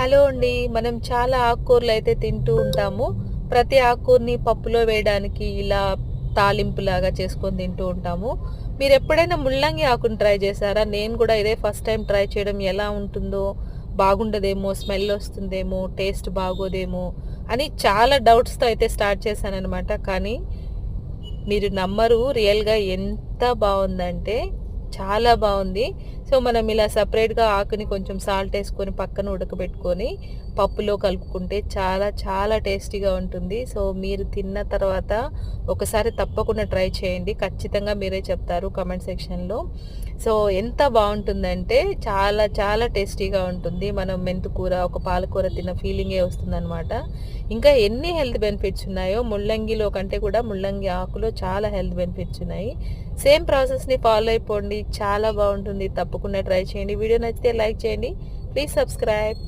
Hello అండి. మనం చాలా ఆకుకూరలు అయితే తింటూ ఉంటాము. ప్రతి ఆకుకూరని పప్పులో వేయడానికి ఇలా తాలింపులాగా చేసుకొని తింటూ ఉంటాము. మీరెప్పుడైనా ముల్లంగి ఆకుని ట్రై చేశారా? నేను కూడా ఇదే ఫస్ట్ టైమ్ ట్రై చేయడం. ఎలా ఉంటుందో, బాగుండదేమో, స్మెల్ వస్తుందేమో, టేస్ట్ బాగోదేమో అని చాలా డౌట్స్‌తో అయితే స్టార్ట్ చేశాననమాట. కానీ మీరు నమ్మరు, రియల్‌గా ఎంత బావుందంటే చాలా బావుంది. సో, మనం ఇలా సెపరేట్‌గా ఆకుని కొంచెం సాల్ట్ ఏసుకొని పక్కన ఉడకబెట్టుకొని పప్పులో కలుపుకుంటే చాలా చాలా టేస్టీగా ఉంటుంది. సో, మీరు తిన్న తర్వాత ఒకసారి తప్పకుండా ట్రై చేయండి. ఖచ్చితంగా మీరే చెప్తారు కామెంట్ సెక్షన్‌లో. సో, ఎంత బావుంటుందంటే చాలా చాలా టేస్టీగా ఉంటుంది. మనం మెంతికూర, ఒక పాలకూర తిన్న ఫీలింగే వస్తుందనమాట. ఇంకా ఎన్ని హెల్త్ బెనిఫిట్స్ ఉన్నాయో ముల్లంగిలో కంటే కూడా ముల్లంగి ఆకులో చాలా హెల్త్ బెనిఫిట్స్ ఉన్నాయి. సేమ్ ప్రాసెస్‌ని ఫాలో అయిపోండి. చాలా బావుంటుంది. తప్పకుండా ట్రై చేయండి. వీడియో నచ్చితే లైక్ చేయండి. Please subscribe.